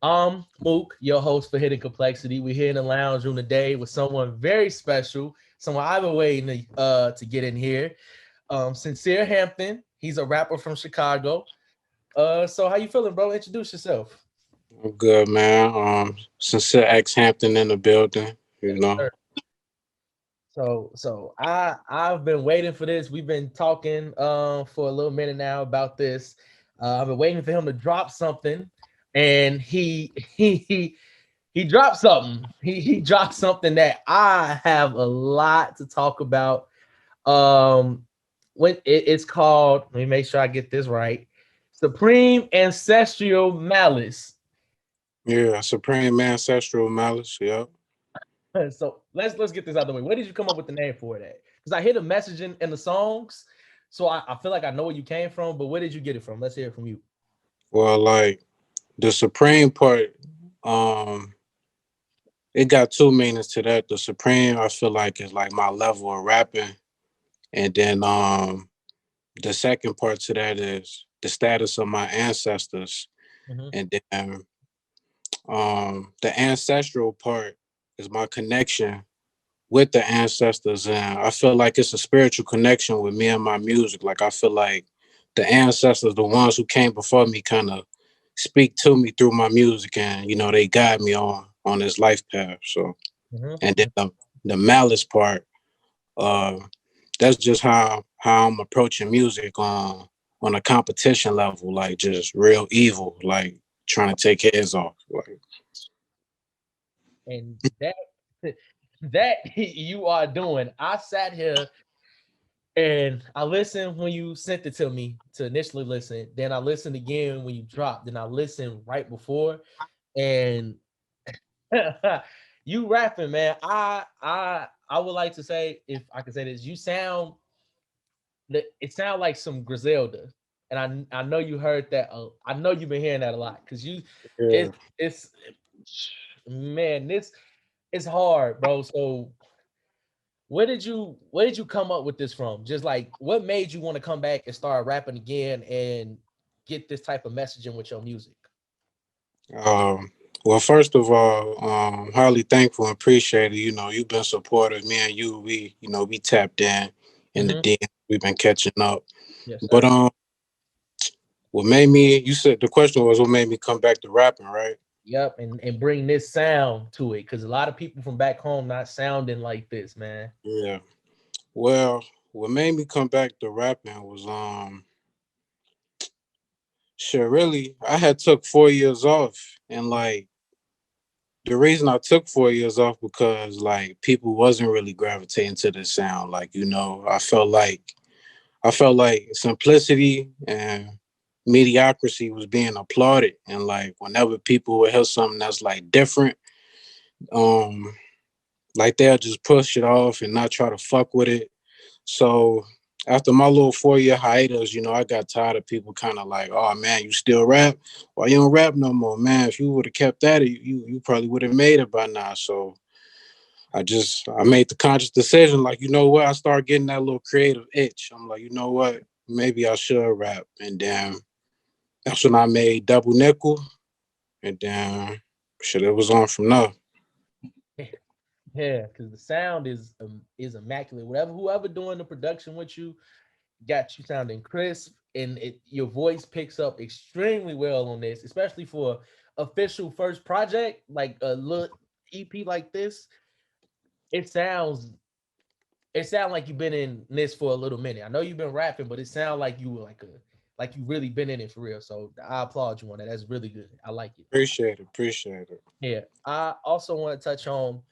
Mook, your host for Hidden Complexity. We're here in the lounge room today with someone very special, someone I've been waiting to get in here. Sincere Hampton. He's a rapper from Chicago. So how you feeling, bro? Introduce yourself. I'm good, man. Sincere ex Hampton in the building, you Yes, know. sir. So I've been waiting for this. We've been talking for a little minute now about this. I've been waiting for him to drop something, and he dropped something. He dropped something that I have a lot to talk about. Um, it's called. Let me make sure I get this right. Supreme Ancestral Malice. Yeah, Supreme Ancestral Malice, yep. So let's get this out of the way. Where did you come up with the name for that? Because I hear the messaging in the songs, so I feel like I know where you came from. But where did you get it from? Let's hear it from you. Well, like the Supreme part, um, it got two meanings to that. The Supreme, I feel like, is like my level of rapping. And then the second part to that is the status of my ancestors. Hmm. And then the ancestral part is my connection with the ancestors, and I feel like it's a spiritual connection with me and my music. Like I feel like the ancestors, the ones who came before me, kind of speak to me through my music, and they guide me on this life path. So, and then Hmm. the malice part, uh, that's just how I'm approaching music on a competition level, like just real evil, like trying to take heads off. Like, And that that you are doing. I sat here and I listened when you sent it to me to initially listen. Then I listened again when you dropped. Then I listened right before. And you rapping, man. I would like to say, if I could say this, you sound it sound like some Griselda. And I know you heard that. I know you've been hearing that a lot because yeah. it's man, this it's hard, bro. So where did you come up with this from? Just like what made you want to come back and start rapping again and get this type of messaging with your music? Well, first of all, highly thankful and appreciated. You've been supportive. Me and you, we tapped in the Hmm. DM. We've been catching up. Yes, But sir. what made me? You said the question was what made me come back to rapping, right? Yep, and bring this sound to it because a lot of people from back home not sounding like this, man. Yeah. Well, what made me come back to rapping was shit. Really, I had took 4 years off, and like the reason I took 4 years off because like people wasn't really gravitating to the sound. Like I felt like simplicity and mediocrity was being applauded, and like whenever people would hear something that's like different, um, like they'll just push it off and not try to fuck with it. So after my little 4 year hiatus, I got tired of people kind of like, oh man, you still rap? Why you don't rap no more, man? If you would have kept at it, you probably would have made it by now. So I made the conscious decision, like, you know what? I started getting that little creative itch. I'm like, you know what? Maybe I should rap. And then that's when I made Double Nickel. And then shit, it was on from there. Yeah, because the sound is immaculate. Whatever whoever doing the production with you got you sounding crisp, and your voice picks up extremely well on this, especially for official first project like a little EP like this. It sounds it sounds like you've been in this for a little minute. I know you've been rapping, but it sounds like you were like you really been in it for real. So I applaud you on that. That's really good. I like it. Appreciate it. Appreciate it. Yeah. I also want to touch on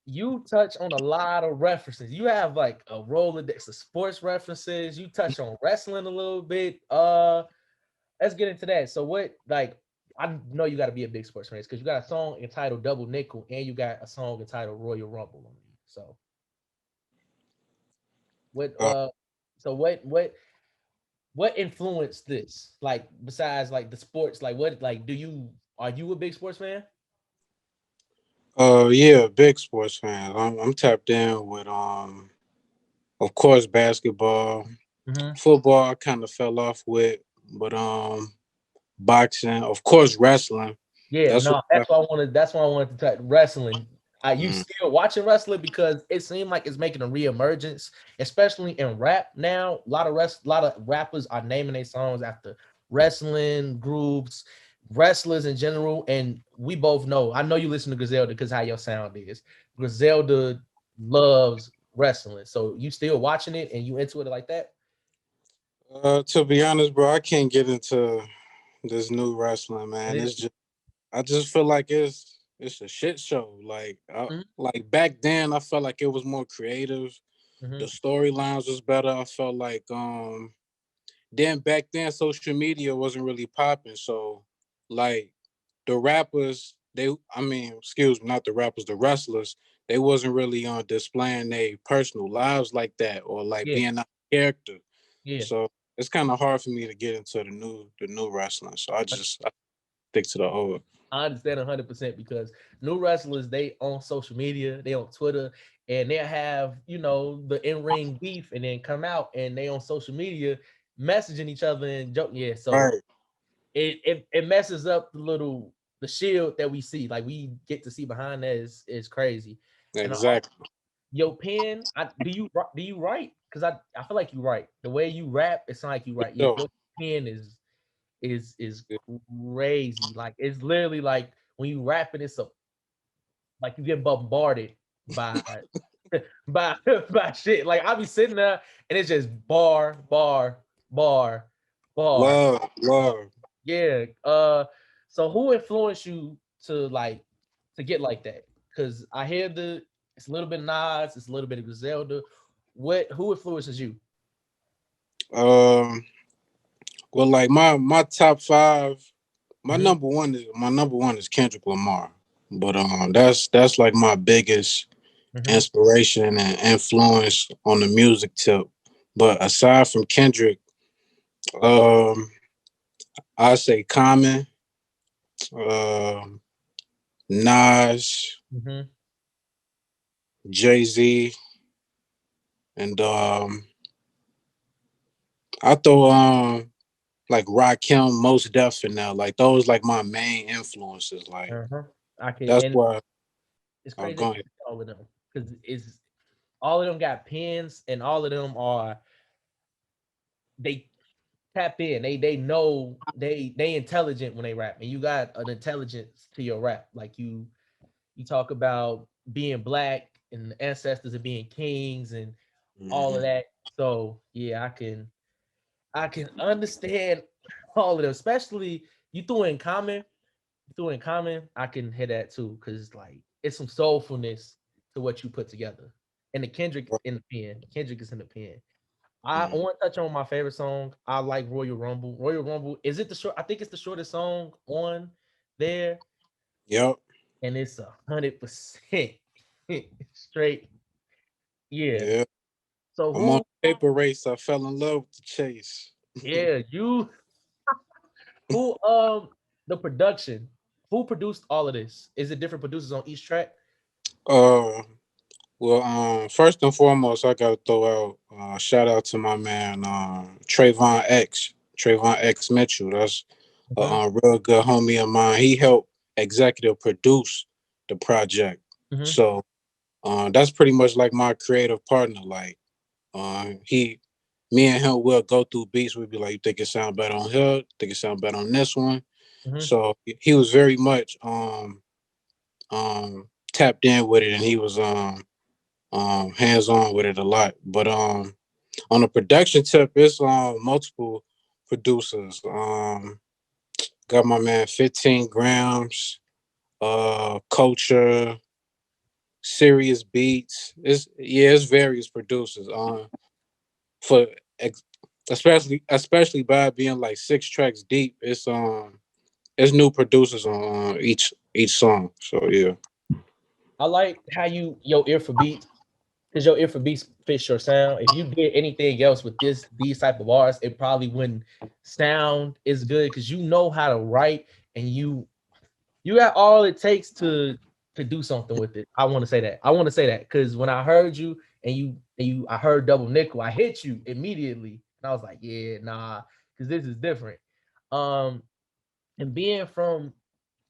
you touch on a lot of references. You have like a Rolodex of sports references. You touch on wrestling a little bit. Let's get into that. So what like I know you got to be a big sports fan because you got a song entitled Double Nickel and you got a song entitled Royal Rumble on it. So what Uh, what influenced this? Like besides like the sports, like what like do you are you a big sports fan? yeah, big sports fan. I'm tapped in with of course basketball, Hmm. football. I kind of fell off with, but boxing, of course, wrestling. Yeah, That's what no, that's why I wanted. That's why I wanted to touch wrestling. You mm, still watching wrestling because it seemed like it's making a reemergence, especially in rap now. A lot of rappers are naming their songs after wrestling groups, wrestlers in general. And we both know. I know you listen to Griselda because how your sound is. Griselda loves wrestling, so you still watching it and you into it like that. to be honest, bro, I can't get into this new wrestling, man. It's just I just feel like it's a shit show. Mm-hmm, Like back then, I felt like it was more creative. The mm-hmm, storylines was better. I felt like then back then social media wasn't really popping, so like the rappers, I mean, excuse me, not the rappers, the wrestlers, they wasn't really on displaying their personal lives like that or like yeah, being out of character. yeah. So it's kind of hard for me to get into the new wrestling. So I stick to the old. I understand 100% because new wrestlers they on social media, they on Twitter, and they have the in ring beef, and then come out and they on social media messaging each other and joke. Yeah, so Right. it messes up the shield that we see. Like we get to see behind that is crazy. And Exactly. your pen, do you write? Because I feel like you write the way you rap. It sounds like you write. So Your pen is crazy. Like it's literally like when you rapping, it's a like you get bombarded by by by shit. Like I be sitting there and it's just bar, bar. love. Yeah. So who influenced you to get like that? Because I hear it's a little bit of Nas, it's a little bit of Griselda. Who influences you? Um, well, like my top five, Mm-hmm. my number one is Kendrick Lamar. But that's like my biggest Mm-hmm. inspiration and influence on the music tip. But aside from Kendrick, um, I say Common, um, Nas, Mm-hmm. Jay Z, and I throw like Rakim, Most Def in there. Like those like my main influences. Like Uh-huh. I can that's and why it's I'm crazy that going. you say all of them because it's all of them got pens and all of them are they tap in. They know they intelligent when they rap, and you got an intelligence to your rap. Like you talk about being black and the ancestors of being kings and all of Mhm. that. So yeah, I can understand all of them, especially you threw in common. You threw in common. I can hear that too, because like it's some soulfulness to what you put together. And the Kendrick in the pen. Kendrick is in the pen. I Mhm. want to touch on my favorite song. I like Royal Rumble. Royal Rumble, is it the short? I think it's the shortest song on there, Yep. and it's 100% straight. Yeah. Yeah. So I'm on who? the paper race. I fell in love with the chase. Yeah, who? The production. Who produced all of this? Is it different producers on each track? Uh, well, first and foremost, I gotta throw out shout out to my man Trayvon X Mitchell. That's a Mm-hmm. real good homie of mine. He helped executive produce the project, Mm-hmm. so that's pretty much like my creative partner. Like, me and him will go through beats. We'd be like, "You think it sound better on here? Think it sound better on this one?" Mm-hmm. So he was very much tapped in with it, and he was hands on with it a lot. But on the production tip, it's multiple producers. Got my man 15 grams, culture, serious beats. It's various producers. For ex- especially by being like 6 tracks deep, it's new producers on each song. So yeah. I like how your ear for beats because your ear for beats fits your sound. If you did anything else with these type of artists, it probably wouldn't sound as good because you know how to write and you got all it takes to do something with it. I want to say that. I want to say that because when I heard you I heard double nickel, I hit you immediately, and I was like, yeah, nah, because this is different. Um, and being from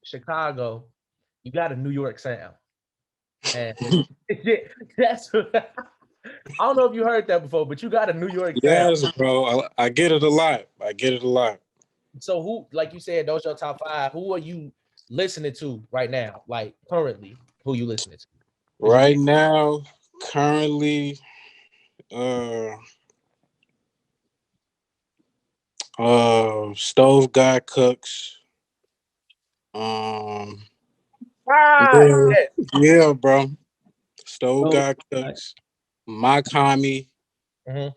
Chicago, you got a New York sound, and that's. I don't know if you heard that before, but you got a New York sound. Yes, bro. I get it a lot. I get it a lot. So who, like you said, those your top five. Who are you listening to right now? Like currently, who you listening to? Because you Right now, currently, uh, Stove Guy Cooks. Um, right, yeah, yeah. yeah, bro. Stove So, Guy Cooks. My Commie. mhm,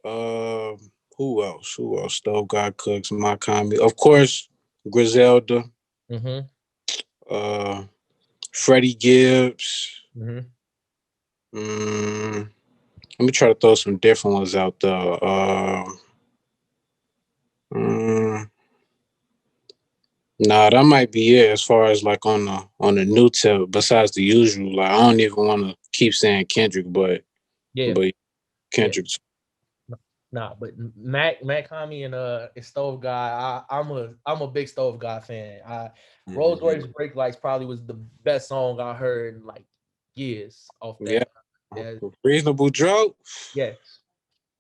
Uh, who else? Who else? Stove Guy Cooks. My Commie. Of course, Griselda. mhm, Uh, Freddie Gibbs. mhm. Mm, let me try to throw some different ones out there. Mm, nah, that might be it as far as like on the new tip. Besides the usual, like I don't even want to keep saying Kendrick, Yeah, but yeah. Kendrick. Nah, but Mac Homie and Stove Guy, I'm a big Stove Guy fan. Rolls Mhm. Royce Brake Lights probably was the best song I heard in like years off Yeah, that. Yeah, reasonable drought. yes,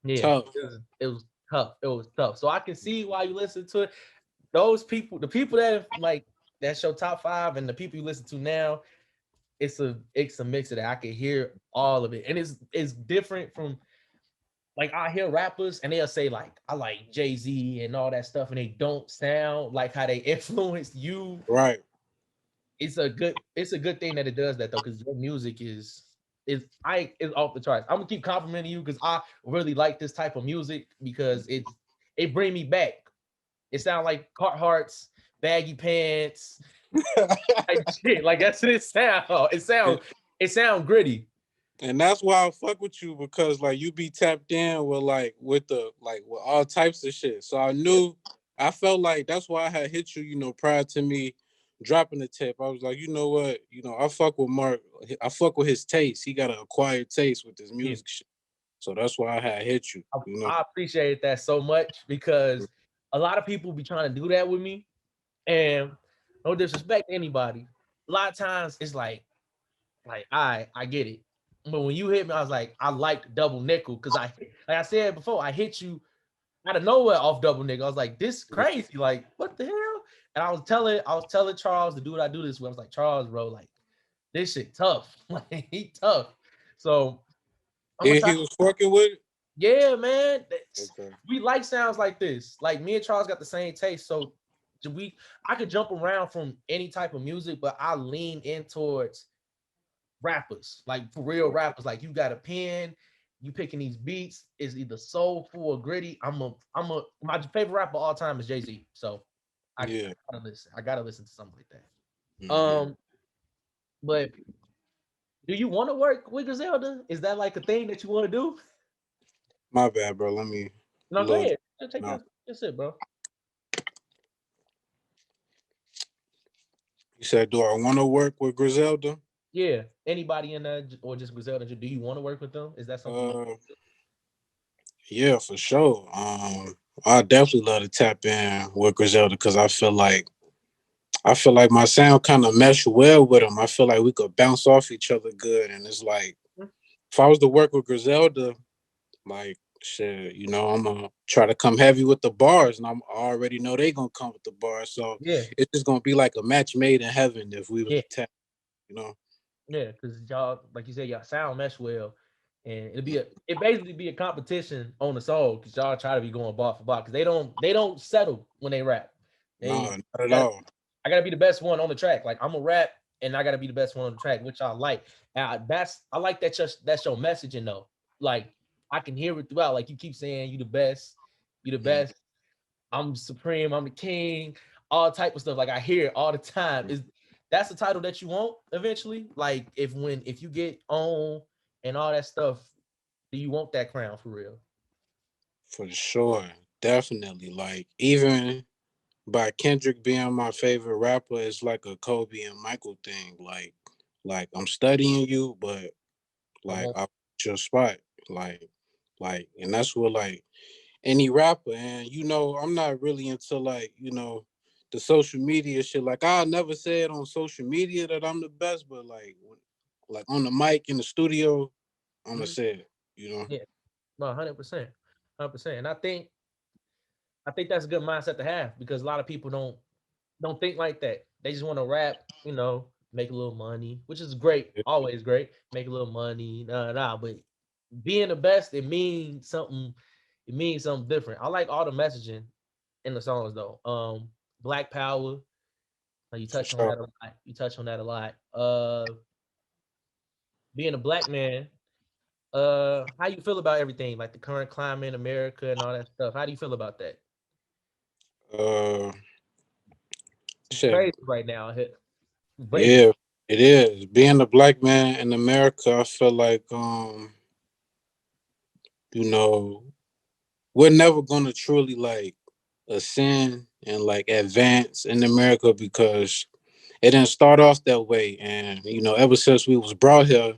yeah. Tough. It was tough. It was tough. So I can see why you listen to it. Those people, the people that like that's your top five, and the people you listen to now, it's a mix of that. I can hear all of it, and it's different from like I hear rappers and they'll say like I like Jay-Z and all that stuff, and they don't sound like how they influenced you. Right. It's a good thing that it does that though, because your music is off the charts. I'm gonna keep complimenting you because I really like this type of music because it bring me back. It sound like Carhartts, baggy pants, like shit. Like that's what it sound. It sound gritty. And that's why I fuck with you because like you be tapped in with like with the like with all types of shit. So I Yeah, knew I felt like that's why I had hit you, prior to me dropping the tape. I was like, you know what, I fuck with Mark. I fuck with his taste. He got an acquired taste with this yeah. music shit. So that's why I had hit you. I, I appreciate that so much because a lot of people be trying to do that with me, and no disrespect to anybody. A lot of times it's like I get it, but when you hit me, I was like, I liked double nickel because like I said before, I hit you out of nowhere off double nickel. I was like, this crazy, like what the hell? And I was telling Charles to do what I do this with. I was like, Charles, bro, like this shit tough, like he tough. So I'm gonna try. He was fucking with it. Yeah, man. Okay. We like sounds like this. Like me and Charles got the same taste. So I could jump around from any type of music, but I lean in towards rappers, like for real rappers. Like you got a pen, you picking these beats is either soulful or gritty. My favorite rapper of all time is Jay-Z. So I Yeah. gotta listen. I gotta listen to something like that. Hmm. But do you want to work with Griselda? Is that like a thing that you want to do? My bad, bro. Let me No, go load ahead. Just take now. your shit, bro. You said, do I want to work with Griselda? Yeah, anybody in that or just Griselda? Do you want to work with them? Is that something you? Uh, yeah, for sure. I definitely love to tap in with Griselda because I feel like my sound kind of mesh well with him. I feel like we could bounce off each other good, and it's like if I was to work with Griselda, like shit, I'm gonna try to come heavy with the bars, and I already know they gonna come with the bars, so Yeah, it's just gonna be like a match made in heaven if we was yeah, to tap, you know. yeah. Because y'all, like you said, y'all sound mesh well, and it basically be a competition on the song because y'all try to be going bar for bar because they don't settle when they rap. No, They not at got all. I gotta be the best one on the track. Like I'm a rap and I gotta be the best one on the track, which I like. And I like that that's your messaging though. Like I can hear it throughout. Like you keep saying you the best, you the Mm. best. I'm supreme, I'm the king, all type of stuff. Like I hear it all the time. Is that's the title that you want eventually? Like if you get on and all that stuff, do you want that crown for real? For sure, definitely. Like even by Kendrick being my favorite rapper, it's like a Kobe and Michael thing. Like I'm studying you, but like Uh-huh. I put your spot. Like, and that's what like any rapper. And I'm not really into like the social media shit. Like I'll never say it on social media that I'm the best, but like on the mic in the studio, I'm gonna Mhm. say it. You know. Yeah, no, 100%, 100%. And I think that's a good mindset to have because a lot of people don't think like that. They just want to rap, make a little money, which is great, always great. Make a little money, but being the best, it means something. It means something different. I like all the messaging in the songs though. Black Power, you For touch on sure. that a lot. You touch on that a lot. Being a black man, how you feel about everything, like the current climate in America and all that stuff? How do you feel about that? Uh, It's shit. crazy right now. Crazy. Yeah, it is. Being a black man in America, I feel like you know, we're never gonna truly like ascend and like advance in America because it didn't start off that way. And ever since we was brought here,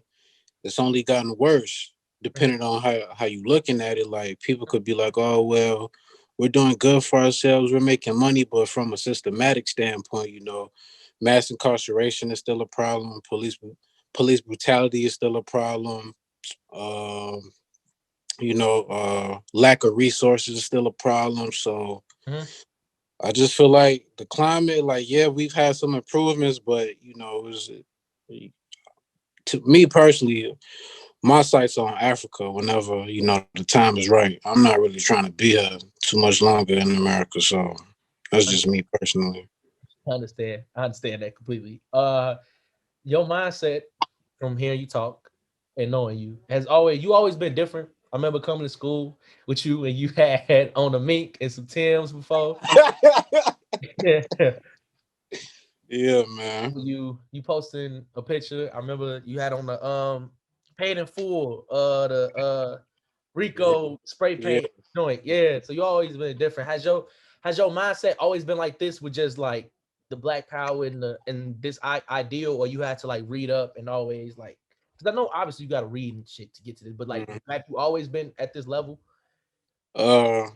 it's only gotten worse. Mhm, Depending on how you looking at it, like people could be like, "Oh well, we're doing good for ourselves, we're making money," but from a systematic standpoint, mass incarceration is still a problem. Police brutality is still a problem. Um, lack of resources is still a problem. So mhm. I just feel like the climate, like, yeah, we've had some improvements, but to me personally, my sight's on Africa whenever the time is right. I'm not really trying to be here too much longer in America, so that's I just me personally. I understand. I understand that completely. Your mindset from hearing you talk and knowing you has always been different. I remember coming to school with you and you had on a mink and some Tims before. Yeah, man. You posting a picture. I remember you had on the paid in full the Yeah, Rico spray yeah. paint joint. Yeah. So you always been different. Has your mindset always been like this with just like the black power and this ideal, or you had to like read up and always like because I know obviously you gotta read and shit to get to this, but like Mhm. have you always been at this level? Uh,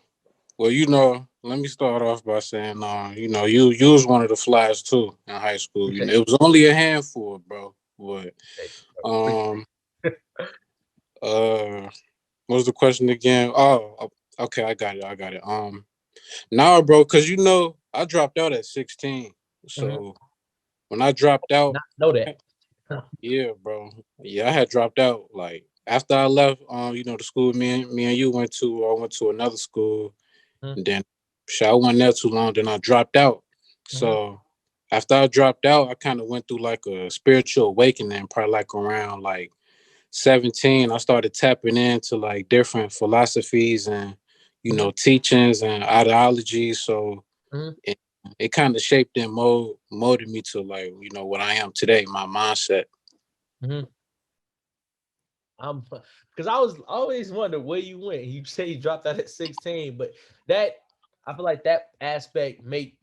well, let me start off by saying, you was one of the flies too in high school. Appreciate It was only a handful, bro. But appreciate um, uh, what was the question again? Oh, okay, I got it. I got it. Nah, bro, because I dropped out at 16. Mhm. So when I dropped out, Not know that. yeah, bro. Yeah, I had dropped out. Like after I left, the school me and you went to. I went to another school, Mhm, and then shit, I wasn't there too long. Then I dropped out. mhm, So after I dropped out, I kind of went through like a spiritual awakening. Probably like around like 17, I started tapping into like different philosophies and mhm, teachings and ideologies. So mhm, it, it kind of shaped and molded me to like what I am today, my mindset. mhm. I'm because I was always wonder where you went. You say you dropped out at 16, but that I feel like that aspect make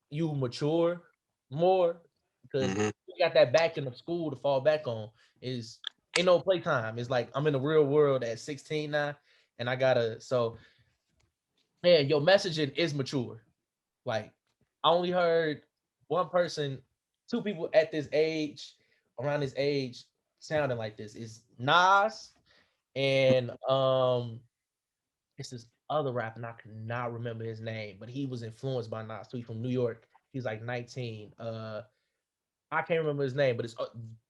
you mature more because Hmm. you got that back in the school to fall back on. Is ain't no playtime. It's like I'm in the real world at 16 now, and I gotta man, your messaging is mature. Like I only heard one person, two people at this age, around this age, sounding like this is Nas and it's this other rapper, and I cannot remember his name, but he was influenced by Nas. So he's from New York. He's like 19. I can't remember his name, but it's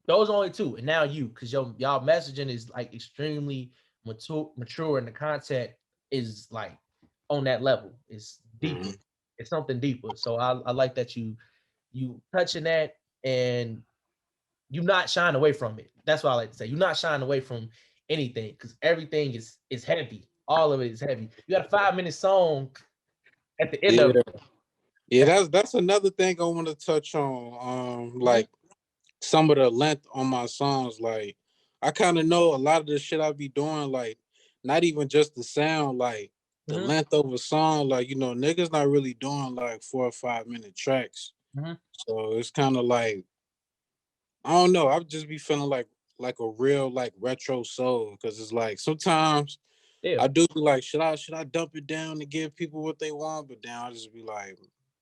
those only two. And now you, because y'all messaging is like extremely mature, and the content is like on that level. It's deeper. Hmm. It's something deeper. So I like that you touching that and you not shying away from it. That's what I like to say. You're not shying away from anything because everything is heavy. All of it is heavy. You got a 5 minute song at the end of Yeah, it. yeah. That's another thing I want to touch on. Mhm, Like some of the length on my songs, like I kind of know a lot of the shit I be doing, like not even just the sound, like the mhm, length of a song, like niggas not really doing like 4 or 5 minute tracks. mhm. So it's kind of like I don't know. I just be feeling like a real like retro soul because it's like sometimes Yeah. I do be like, should I dump it down to give people what they want? But then I just be like,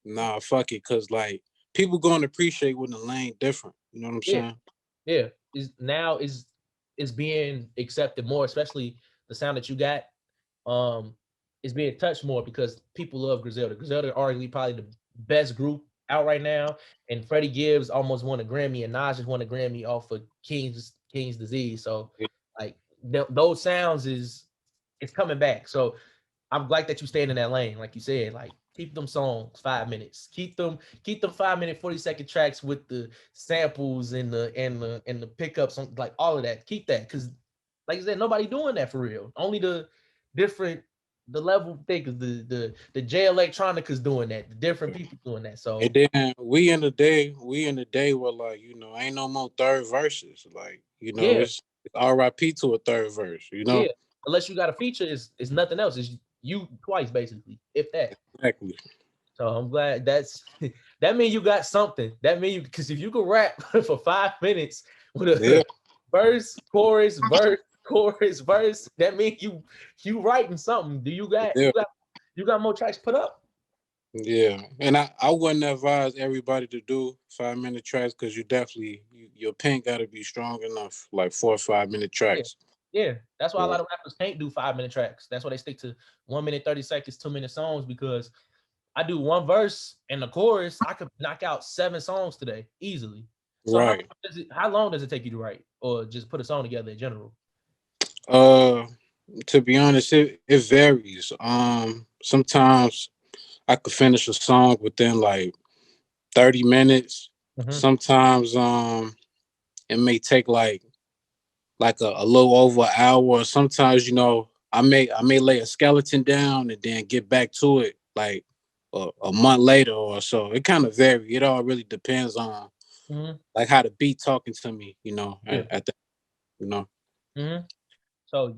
nah, fuck it, cause like people gonna appreciate when the lane different. You know what I'm Yeah, saying? yeah. Is being accepted more, especially the sound that you got. Um, is being touched more because people love Griselda. Griselda are arguably probably the best group out right now. And Freddie Gibbs almost won a Grammy, and Nas just won a Grammy off of King's Disease. So like those sounds is it's coming back. So I'm glad that you staying in that lane, like you said. Like keep them songs 5 minutes. Keep them 5 minute, 40-second tracks with the samples and the pickups on like all of that. Keep that because like I said, nobody doing that for real. Only the different the level thinkers, the J Electronica's doing that, the different people doing that. And So then we in the day where like, you know, ain't no more third verses. Like, you know, yeah, it's RIP to a third verse, you know? yeah. Unless you got a feature, is nothing else. It's you twice basically, if that. Exactly. So I'm glad that's that mean you got something. That mean you because if you can rap for 5 minutes with Yeah, a verse, chorus, verse, that means you writing something. Do you got yeah, you got more tracks put up? yeah. And I wouldn't advise everybody to do 5 minute tracks because you definitely your pen gotta be strong enough, like 4 or 5 minute Yeah. tracks. Yeah. That's why a Yeah. lot of rappers can't do 5 minute tracks. That's why they stick to 1 minute, 30 seconds, 2 minute songs because I do one verse and the chorus, I could knock out 7 songs today easily. So Right. how long does it take you to write or just put a song together in general? Uh to be honest, it varies. Sometimes I could finish a song within like 30 minutes. Mm-hmm. Sometimes it may take like a little over an hour. Sometimes, you know, I may lay a skeleton down and then get back to it like a month later or so. It kind of varies. It all really depends on Mm-hmm. like how the beat talking to me, you know, Yeah. at the you know. Mm-hmm. So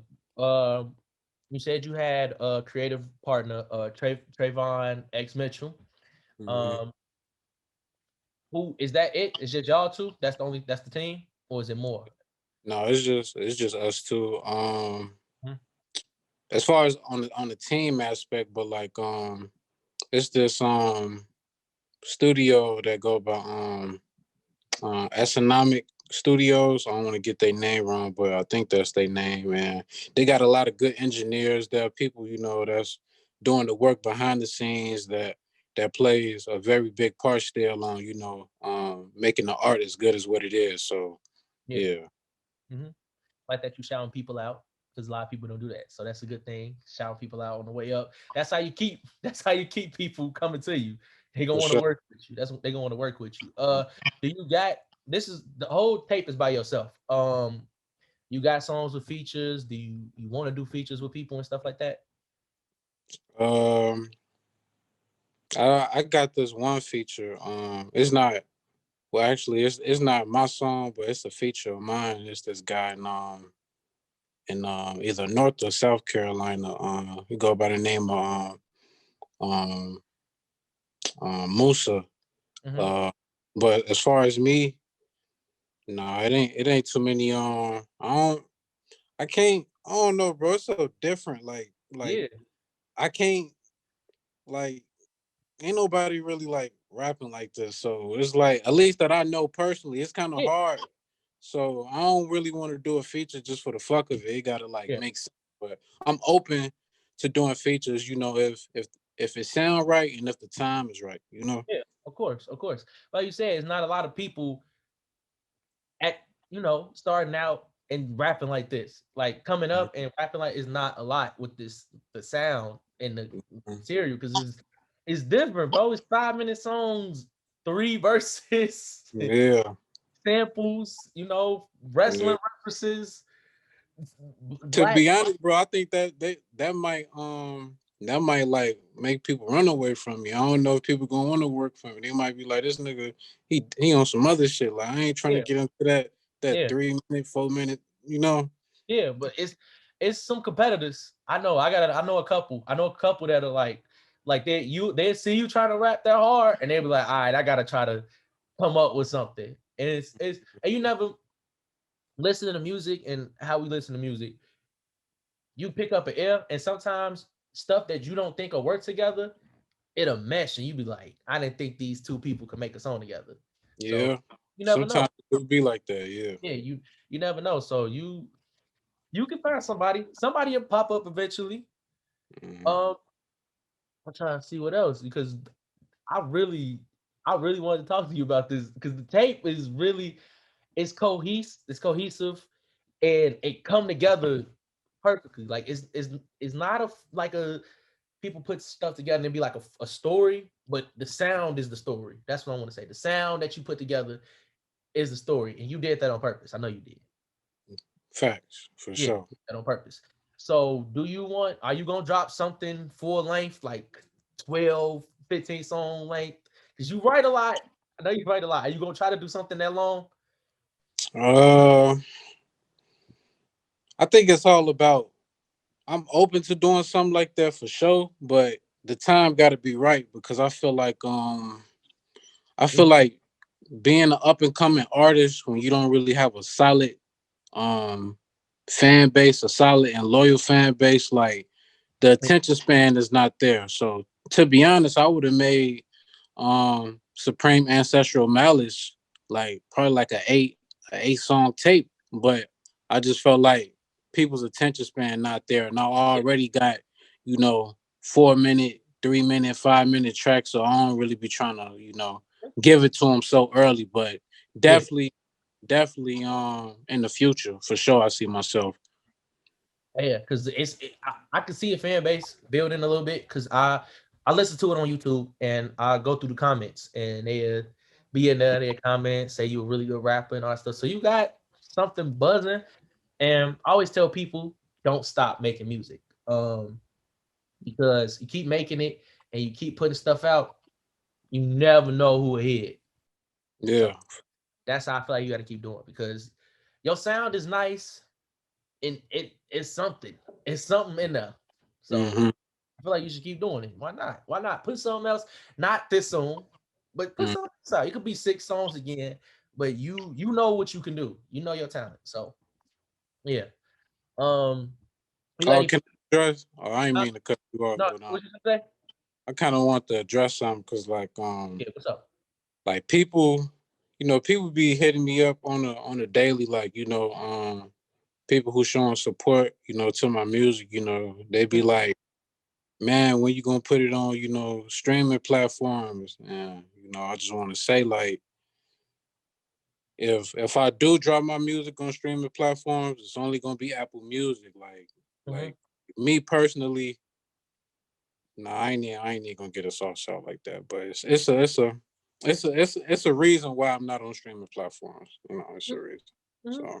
you said you had a creative partner, Trayvon X Mitchell. Mhm. Um, who is that? It's just y'all two. That's the team, or is it more? No, it's just us two. Mhm. As far as on the team aspect, but like it's this studio that go by Economic Studios. I don't want to get their name wrong, but I think that's their name. And they got a lot of good engineers there, people, you know, that's doing the work behind the scenes that plays a very big part still on, you know, making the art as good as what it is. So Yeah. yeah. Mm-hmm. Like that you shouting people out because a lot of people don't do that. So that's a good thing. Shouting people out on the way up. That's how you keep. That's how you keep people coming to you. They gonna For want to sure. work with you. That's what they gonna want to work with you. Do you got this? Is the whole tape is by yourself? You got songs with features? Do you want to do features with people and stuff like that? Um I got this one feature. It's not well actually it's not my song, but it's a feature of mine. It's this guy in either North or South Carolina. He go by the name of um, Musa. Mm-hmm. Uh, but as far as me, no, it ain't too many. I don't know, bro. It's so different. Like Yeah, I can't like ain't nobody really like rapping like this. So it's like at least that I know personally, it's kind of yeah, hard. So I don't really want to do a feature just for the fuck of it. It gotta like yeah, make sense. But I'm open to doing features, you know, if it sound right and if the time is right, you know. yeah. Of course, of course. Like you said, it's not a lot of people at starting out and rapping like this. Like coming up and rapping like is not a lot with this the sound and the Mhm. material because it's different, bro. It's 5 minute songs, three verses, Yeah, samples, yeah. wrestling references, To black. be honest, bro, I think that might like make people run away from me. I don't know if people gonna want to work for me. They might be like, this nigga, he on some other shit. Like I ain't trying to Yeah, get into that yeah, 3 minute, 4 minute, you know. yeah. But it's some competitors. I know a couple that are like they see you trying to rap that hard and they be like, all right, I gotta try to come up with something. And it's and you never listen to music and how we listen to music. You pick up an ear and sometimes stuff that you don't think will work together, it'll mesh, and you be like, I didn't think these two people could make a song together. So Yeah. you never know. Sometimes it would be like that. Yeah. Yeah, you never know. So you can find somebody. Somebody will pop up eventually. Mhm. Um, I'm trying to see what else because I really I really wanted to talk to you about this because the tape is really it's cohesive and it come together perfectly. Like it's not like a people put stuff together and it be like a story, but the sound is the story. That's what I want to say. The sound that you put together is the story, and you did that on purpose. I know you did. Facts for Yeah, sure. that on purpose. So, are you gonna drop something full length, like 12, 15 song length? Because you write a lot. I know you write a lot. Are you gonna try to do something that long? Uh, I think it's all about. I'm open to doing something like that for sure, but the time got to be right because I feel Mhm. like being an up and coming artist when you don't really have a solid um fan base, a solid and loyal fan base, like the attention span is not there. So to be honest, I would have made Supreme Ancestral Malice like probably like a eight song tape, but I just felt like people's attention span not there, and I already got 4 minute, 3 minute, 5 minute tracks, so I don't really be trying to give it to them so early, but Yeah, definitely. Definitely, in the future for sure, I see myself. yeah, because I can see a fan base building a little bit because I listen to it on YouTube and I go through the comments and they be in there, they comment, say you're a really good rapper and all that stuff. So you got something buzzing, and I always tell people don't stop making music. Because you keep making it and you keep putting stuff out, you never know who will hit. So Yeah. that's how I feel like you got to keep doing because your sound is nice and it's something. It's something in there. So Hmm. I feel like you should keep doing it. Why not? Why not put something else? Not this song, but put Hmm. something else out. It could be 6 songs again, but you know what you can do. You know your talent. So yeah. Um, you got Oh, any? can I address? Oh, I didn't Uh, mean to cut you off, no, but what you gonna say? I kind of want to address something because, Yeah, what's up? like people, people be hitting me up on a daily, like people who showing support, to my music, they be like, man, when you gonna put it on, streaming platforms? And I just want to say, like, if I do drop my music on streaming platforms, it's only gonna be Apple Music. Mm-hmm. Like me personally, no, I ain't even gonna get a sauce out like that. But it's a reason why I'm not on streaming platforms. It's a reason. Mm-hmm. So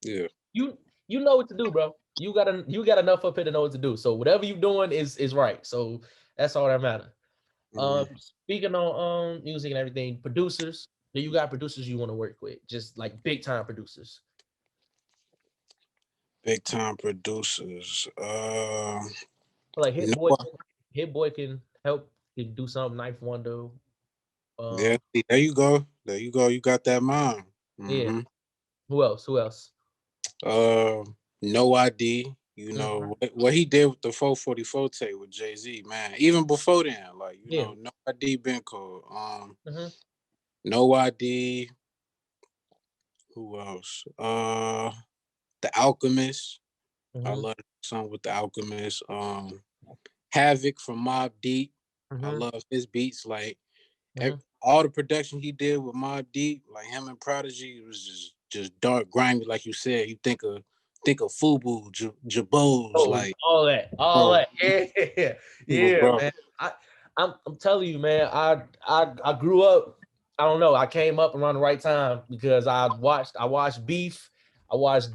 yeah, You know what to do, bro. You got enough up here to know what to do. So whatever you doing is right. So that's all that matter. hmm Speaking on music and everything, producers. Do you got producers you want to work with? Just like big time producers. big time producers. Like You know what? Hit Boy can help can do something. Knife Wonder. Yeah, Um, see, there you go. There you go. You got that mind. yeah. Mm-hmm. Who else? Who else? Uh, no ID. Mm-hmm. What he did with the 444 tape with Jay Z, man. Even before then, like Yeah. no ID been cool. Mm-hmm. No ID. Who else? The Alchemist. I Mm-hmm. love the song with the Alchemist. Havoc from Mob Deep. I Mm-hmm. love his beats. Like Mm-hmm. all the production he did with Mob Deep, like him and Prodigy, it was just dark, grimy. Like you said, you think of Fubu, Jabos, Oh, like all bro, that. Yeah, yeah, bro. man. I'm telling you, man. I grew up. I don't know. I came up around the right time because I watched Beef. I watched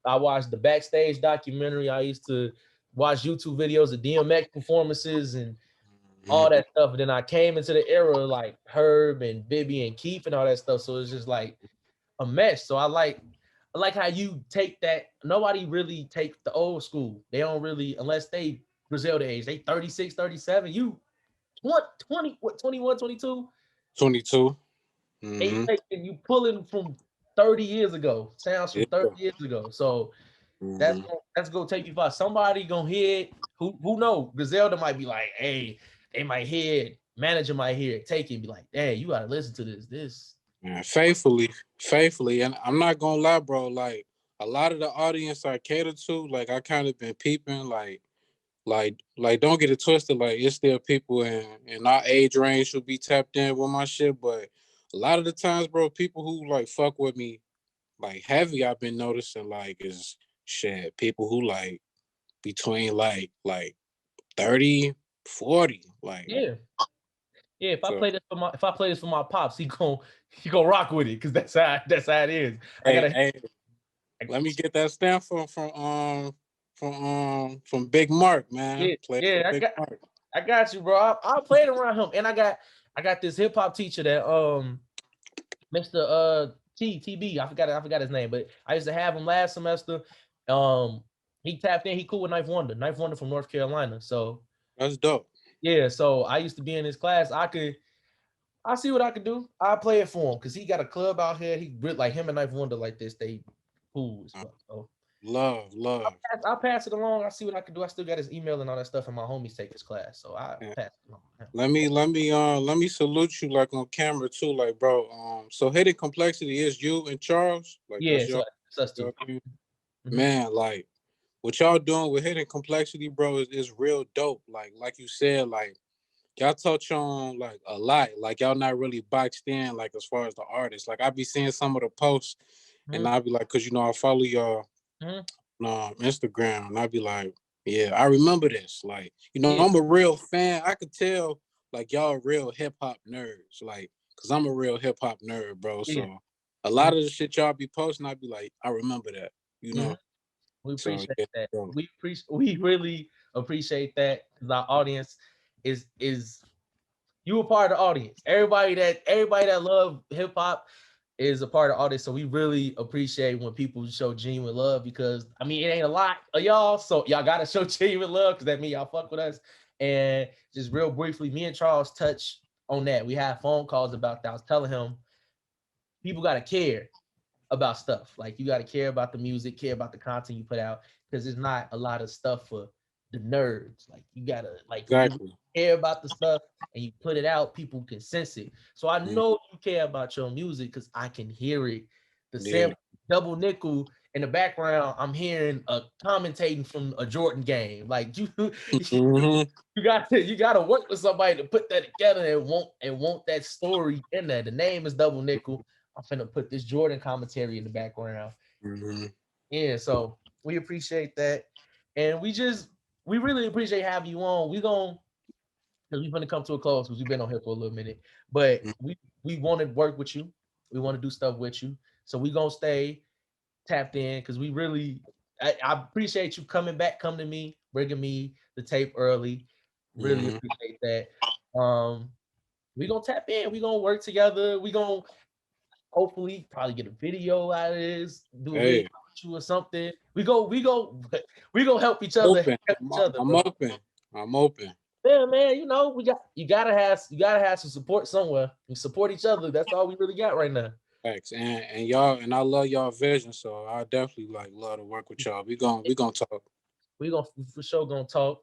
I watched the backstage documentary. I used to watch YouTube videos of DMX performances and all Mhm. that stuff. And then I came into the era like Herb and Bibby and Keith and all that stuff. So it's just like a mesh. So I like how you take that. Nobody really take the old school. They don't really, unless they Griselda age. They 36, 37. You what 20, what 21, 22. 22. And you Mm-hmm. taking you pulling from 30 years ago, sounds from Yeah. 30 years ago. So Mm-hmm. that's gonna take you far. Somebody gonna hear it. Who know? Griselda might be like, hey. they might hear it, manager might hear it, take it, and be like, "Dang, you gotta listen to this." Man, faithfully, and I'm not gonna lie, bro. Like a lot of the audience I cater to, like I kind of been peeping, like don't get it twisted. Like it's still people in our age range who be tapped in with my shit, but a lot of the times, bro, people who like fuck with me like heavy, I've been noticing like is shit. People who like between like 30, 40, like Yeah, yeah. so. If I play this for my pops, he gonna rock with it because that's how it is. I Hey, gotta. hey, let me get that stamp from Big Mark, man. Yeah, Play for yeah. Big Mark. I got you, bro. I played around him, and I got this hip hop teacher that Mr. TB. I forgot his name, but I used to have him last semester. Um, he tapped in. He cool with Knife Wonder from North Carolina. So That's dope. yeah, so I used to be in his class. I see what I could do. I play it for him because he got a club out here. He like him and Knife Wonder like this. They cool as fuck. So Love. I'll pass it along. I see what I can do. I still got his email and all that stuff, and my homies take his class, so I Yeah. pass it along. Let me salute you like on camera too, like bro. So Hidden Complexity is you and Charles, like Yeah, that's so your it's us too. your thing. Mm-hmm. Man, like what y'all doing with Hidden Complexity, bro, is real dope. Like you said, like y'all touch on like a lot. Like y'all not really boxed in, like as far as the artist. Like I be seeing some of the posts, and Mm-hmm. I be like, cause I follow y'all Mm-hmm. on Instagram, and I be like, yeah, I remember this. Like Yeah, I'm a real fan. I could tell like y'all real hip hop nerds, like cause I'm a real hip hop nerd, bro. yeah. So a lot of the shit y'all be posting, I be like, I remember that, you Mm-hmm. know. We So appreciate yeah, that. bro. We really appreciate that because our audience is you a part of the audience. Everybody that love hip hop is a part of the audience. So we really appreciate when people show genuine love because I mean it ain't a lot of y'all, so y'all gotta show genuine love because that means y'all fuck with us. And just real briefly, me and Charles touch on that. We had phone calls about that. I was telling him people gotta care about stuff. Like you got to care about the music, care about the content you put out, because there's not a lot of stuff for the nerds. Like you gotta like when you Exactly. care about the stuff and you put it out, people can sense it. So I Mm, know you care about your music because I can hear it. The yeah. sample double nickel in the background, I'm hearing a commentating from a Jordan game. Like you Hmm. you gotta work with somebody to put that together and want that story in there. The name is double nickel. I'm finna put this Jordan commentary in the background. Hmm. Yeah, so we appreciate that. And we really appreciate having you on. Because we're gonna come to a close because we've been on here for a little minute. But we want to work with you. We want to do stuff with you. So we gonna stay tapped in because I appreciate you coming back, come to me, bringing me the tape early. Really Hmm. appreciate that. We gonna tap in. We gonna work together. We gonna hopefully probably get a video out of this, do a video Hey, with you or something. We go open. help each other, I'm bro. open. I'm open. Yeah, man. You know, you gotta have some support somewhere. We support each other. That's all we really got right now. Thanks. And y'all, and I love y'all vision, so I definitely like love to work with y'all. We gonna talk. We gonna for sure gonna talk.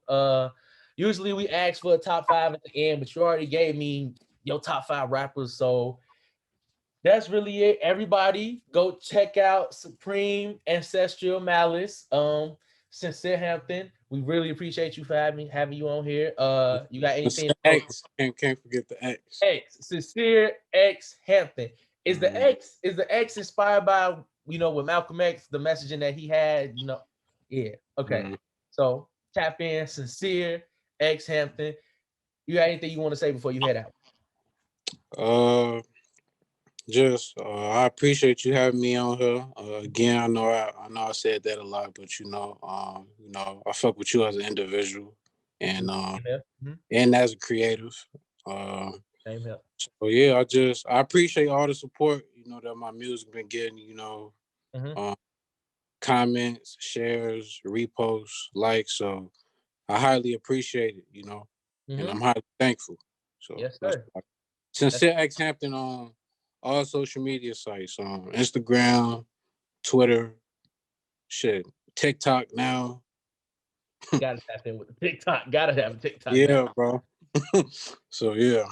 Usually we ask for a top five at the end, but you already gave me your top five rappers, so that's really it. Everybody, go check out Supreme Ancestral Malice. Sincere Hampton. We really appreciate you for having you on here. You got anything to close? X. Can't forget the X. X Sincere X Hampton. Hmm. Is the X inspired by with Malcolm X, the messaging that he had? Yeah. Okay. Hmm. So tap in Sincere X Hampton. You got anything you want to say before you head out? Uh, just I appreciate you having me on here. Again, I know I said that a lot, but I fuck with you as an individual and Same here. Mhm. and as a creative. Uh, Same here. so yeah, I appreciate all the support that my music been getting. Mhm. Um, comments, shares, reposts, likes. So I highly appreciate it. And Mhm. I'm highly thankful. So Yes, that's sir. That's Sincere X Hampton on all social media sites, on Instagram, Twitter, shit, TikTok now. gotta tap in with the TikTok. Gotta have a TikTok now. Yeah, bro. So yeah.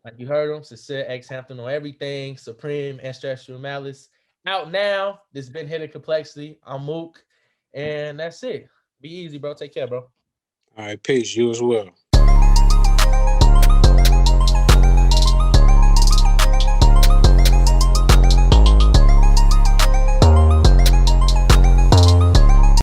Like you heard him, Sincere X Hampton on everything, Supreme, Ancestral Malice. Out now. This has been Hidden Complexity. I'm Mook. And that's it. Be easy, bro. Take care, bro. All right, peace. You as well.